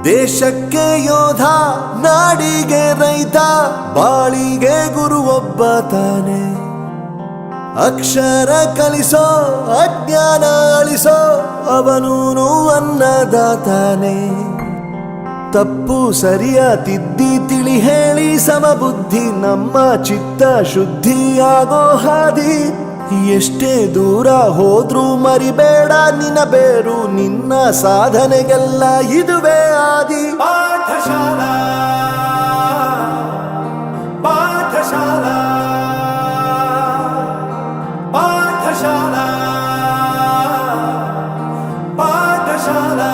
ದೇಶಕ್ಕೆ ಯೋಧ, ನಾಡಿಗೆ ರೈತ, ಬಾಳಿಗೆ ಗುರು ಒಬ್ಬ ತಾನೆ. ಅಕ್ಷರ ಕಲಿಸೋ, ಅಜ್ಞಾನ ಅಳಿಸೋ, ಅವನೂನು ಅನ್ನದಾತಾನೆ. ತಪ್ಪು ಸರಿಯ ತಿದ್ದಿ ತಿಳಿ ಹೇಳಿ ಸಮಬುದ್ಧಿ ನಮ್ಮ ಚಿತ್ತ ಶುದ್ಧಿಯಾಗೋ ಹಾದಿ. ಎಷ್ಟೇ ದೂರ ಹೋದ್ರೂ ಮರಿಬೇಡ ನಿನ್ನ ಬೇರು, ನಿನ್ನ ಸಾಧನೆಗೆಲ್ಲ ಇದುವೇ ಆದಿ. ಪಾಠಶಾಲಾ ಪಾಠಶಾಲಾ ಪಾಠಶಾಲಾ ಪಾಠಶಾಲಾ.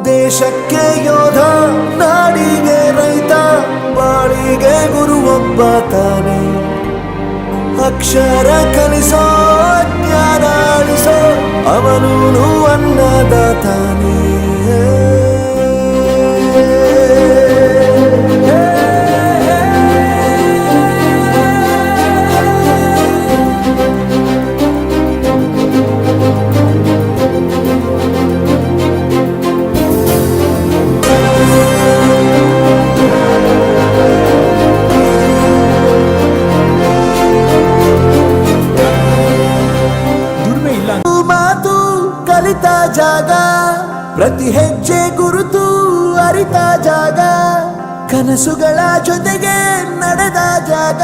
ದೇಶಕ್ಕೆ ಯೋಧ, ನಾಡಿಗೆ ರೈತ, ಬಾಳಿಗೆ ಗುರು ಒಬ್ಬ ತಾನೆ. ಅಕ್ಷರ ಕಲಿಸೋ, ಜ್ಞಾನ ಅಳಿಸೋ, ಅವನೂನು ಅನ್ನದಾತಾನೆ. ಕಲಿತ ಜಾಗ, ಪ್ರತಿ ಹೆಜ್ಜೆ ಗುರುತು ಅರಿತ ಜಾಗ, ಕನಸುಗಳ ಜೊತೆಗೆ ನಡೆದ ಜಾಗ,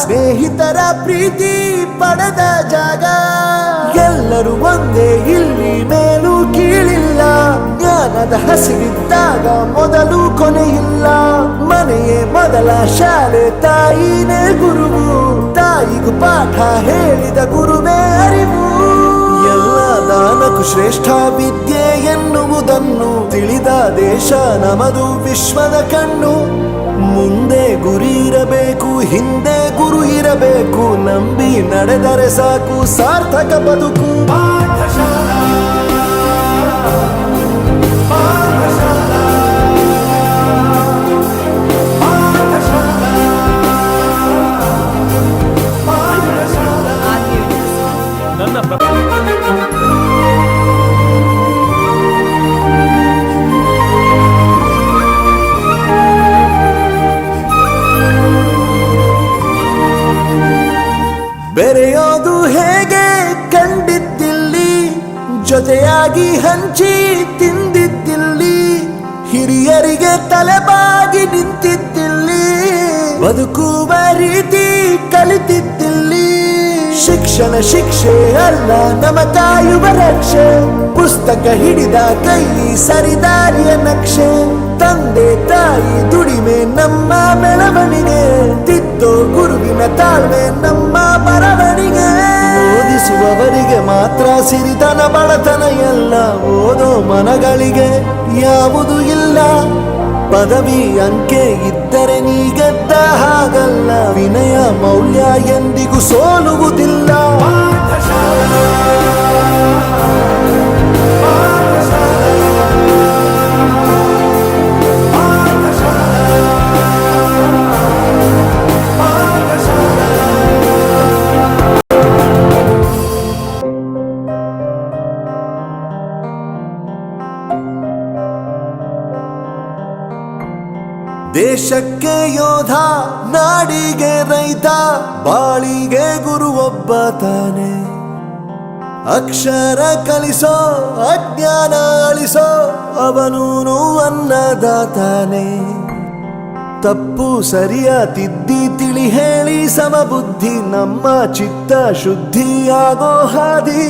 ಸ್ನೇಹಿತರ ಪ್ರೀತಿ ಪಡೆದ ಜಾಗ. ಎಲ್ಲರೂ ಒಂದೇ, ಇಲ್ಲಿ ಮೇಲೂ ಕೀಳಿಲ್ಲ, ಜ್ಞಾನದ ಹಸಿವಿದ್ದಾಗ ಮೊದಲು ಕೊನೆಯಿಲ್ಲ. ಮನೆಯೇ ಮೊದಲ ಶಾಲೆ, ತಾಯಿನೇ ಗುರುವು, ತಾಯಿಗೂ ಪಾಠ ಹೇಳಿದ ಗುರುವೇ ಅರಿವು. ದಾನಕ್ಕೂ ಶ್ರೇಷ್ಠ ವಿದ್ಯೆ ಎನ್ನುವುದನ್ನು ತಿಳಿದ ದೇಶ ನಮದು, ವಿಶ್ವದ ಕಣ್ಣು. ಮುಂದೆ ಗುರಿ ಇರಬೇಕು, ಹಿಂದೆ ಗುರು ಇರಬೇಕು, ನಂಬಿ ನಡೆದರೆ ಸಾಕು ಸಾರ್ಥಕ ಬದುಕು. ಪಾಠಶಾಲಾ ಪಾಠಶಾಲಾ ಪಾಠಶಾಲಾ ಪಾಠಶಾಲಾ. ನನ್ನ ಬೆರೆಯೋದು ಹೇಗೆ ಕಂಡಿದ್ದಿಲ್ಲಿ, ಜೊತೆಯಾಗಿ ಹಂಚಿ ತಿಂದಿದ್ದಿಲ್ಲಿ, ಹಿರಿಯರಿಗೆ ತಲೆಬಾಗಿ ನಿಂತಿದ್ದಿಲ್ಲಿ, ಬದುಕುವ ರೀತಿ ಕಲಿತಿದ್ದಿಲ್ಲಿ. ಶಿಕ್ಷಣ ಶಿಕ್ಷೆ ಅಲ್ಲ, ನಮ ಕಾಯುವ ರಕ್ಷೆ, ಪುಸ್ತಕ ಹಿಡಿದ ಕೈ ಸರಿದಾರಿಯ ನಕ್ಷೆ. ತಂದೆ ತಾಯಿ ದುಡಿಮೆ ನಮ್ಮ ಬೆಳವಣಿಗೆ, ತಿದ್ದೋ ಗುರುವಿನ ತಾಳ್ಮೆ ನಮ್ಮ ಬರವಣಿಗೆ. ಓದಿಸುವವರಿಗೆ ಮಾತ್ರ ಸಿರಿತನ ಬಡತನ ಎಲ್ಲ, ಓದೋ ಮನಗಳಿಗೆ ಯಾವುದು ಇಲ್ಲ. ಪದವಿ ಅಂಕೆ ಇದ್ದರೆ ನೀ ಗೆದ್ದ ಹಾಗಲ್ಲ, ವಿನಯ ಮೌಲ್ಯ ಎಂದಿಗೂ ಸೋಲುವುದಿಲ್ಲ. ದೇಶಕ್ಕೆ ಯೋಧ, ನಾಡಿಗೆ ರೈತ, ಬಾಳಿಗೆ ಗುರು ಒಬ್ಬ ತಾನೆ. ಅಕ್ಷರ ಕಲಿಸೋ, ಅಜ್ಞಾನ ಅಳಿಸೋ, ಅವನೂನು ಅನ್ನದಾತಾನೆ. ತಪ್ಪು ಸರಿಯ ತಿದ್ದಿ ತಿಳಿ ಹೇಳಿ ಸಮಬುದ್ಧಿ ನಮ್ಮ ಚಿತ್ತ ಶುದ್ಧಿಯಾಗೋ ಹಾದಿ.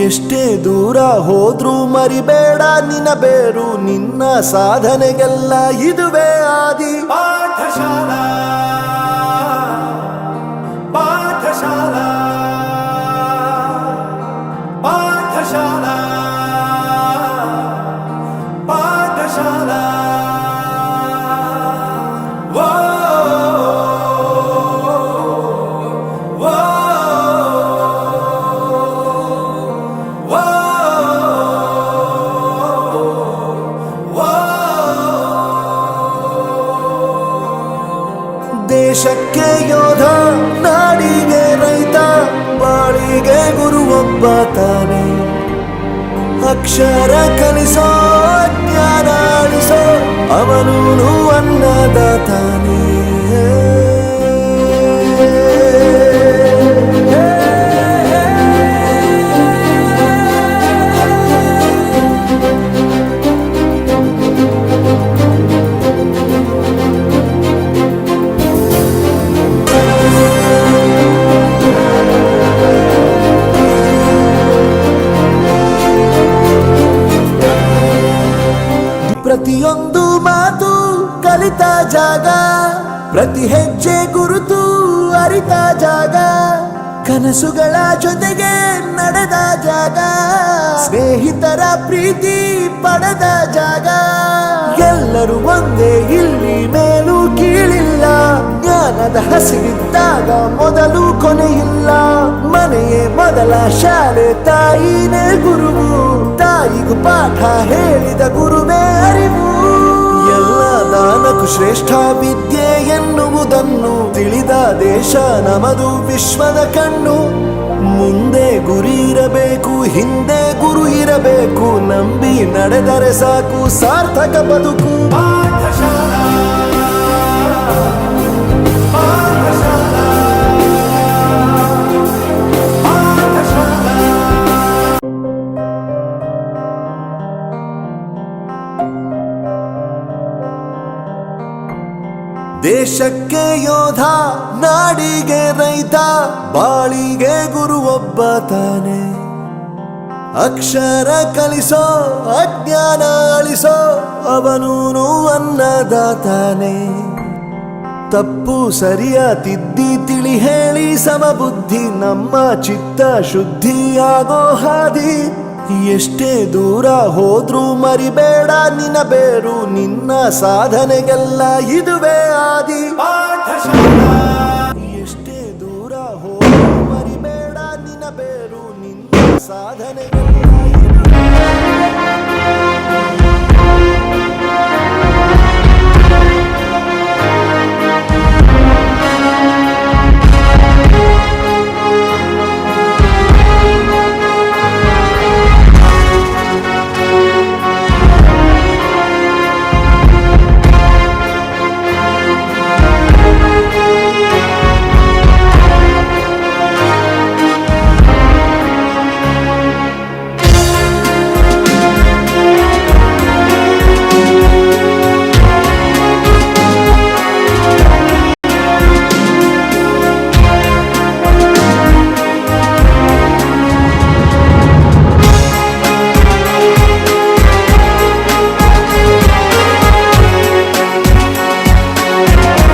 ಎಷ್ಟೇ ದೂರ ಹೋದ್ರೂ ಮರಿಬೇಡ ನಿನ್ನ ಬೇರು, ನಿನ್ನ ಸಾಧನೆಗೆಲ್ಲ ಇದುವೇ ಆದಿ. ಪಾಠಶಾಲಾ ಪಾಠಶಾಲಾ ಪಾಠಶಾಲಾ ಪಾಠಶಾಲಾ. Whoa. ದೇಶಕ್ಕೆ ಯೋಧ ನಾಡಿಗೆ ರೈತ ಬಾಳಿಗೆ ಗುರು ಒಬ್ಬ ತಾನೆ ಅಕ್ಷರ ಕಲಿಸೋ ಜ್ಞಾನ ಅಳಿಸೋ ಅವನೂನು ಅನ್ನದಾತಾನೆ ಪ್ರತಿಯೊಂದು ಮಾತು ಕಲಿತ ಜಾಗ ಪ್ರತಿ ಹೆಜ್ಜೆ ಗುರುತು ಅರಿತ ಜಾಗ ಕನಸುಗಳ ಜೊತೆಗೆ ನಡೆದ ಜಾಗ ಸ್ನೇಹಿತರ ಪ್ರೀತಿ ಪಡೆದ ಜಾಗ ಎಲ್ಲರೂ ಒಂದೇ ಇಲ್ಲಿ ಮೇಲೂ ಕೀಳಿಲ್ಲ ಜ್ಞಾನದ ಹಸಿವಿದ್ದಾಗ ಮೊದಲು ಕೊನೆಯಿಲ್ಲ ಮನೆಯೇ ಮೊದಲ ಶಾಲೆ ತಾಯಿನೇ ಗುರುವು ತಾಯಿಗೂ ಪಾಠ ಹೇಳಿದ ಗುರುವೇ ಅರಿವು ಎಲ್ಲ ದಾನಕ್ಕೂ ಶ್ರೇಷ್ಠ ವಿದ್ಯೆ ಎನ್ನುವುದನ್ನು ತಿಳಿದ ದೇಶ ನಮದು ವಿಶ್ವದ ಕಣ್ಣು ಮುಂದೆ ಗುರಿ ಇರಬೇಕು ಹಿಂದೆ ಗುರು ಇರಬೇಕು ನಂಬಿ ನಡೆದರೆ ಸಾಕು ಸಾರ್ಥಕ ಬದುಕು ಪಾಠಶಾಲಾ ಪಾಠಶಾಲಾ ಪಾಠಶಾಲಾ ದೇಶಕ್ಕೆ ಯೋಧ ನಾಡಿಗೆ ರೈತ ಬಾಳಿಗೆ ಗುರು ಒಬ್ಬ ತಾನೆ ಅಕ್ಷರ ಕಲಿಸೋ ಅಜ್ಞಾನ ಅಳಿಸೋ ಅವನೂನು ಅನ್ನದಾತಾನೆ ತಪ್ಪು ಸರಿಯ ತಿದ್ದಿ ತಿಳಿ ಹೇಳಿ ಸಮಬುದ್ಧಿ ನಮ್ಮ ಚಿತ್ತ ಶುದ್ಧಿಯಾಗೋ ಹಾದಿ ಎಷ್ಟೇ ದೂರ ಹೋದ್ರೂ ಮರಿಬೇಡ ನಿನ್ನ ಬೇರು ನಿನ್ನ ಸಾಧನೆಗೆಲ್ಲ ಇದುವೇ ಆದಿ ಪಾಠಶಾಲಾ ಎಷ್ಟೇ ದೂರ ಹೋದ್ರೂ ಮರಿಬೇಡ ನಿನ್ನ ಬೇರು ನಿನ್ನ ಸಾಧನೆಗೆಲ್ಲ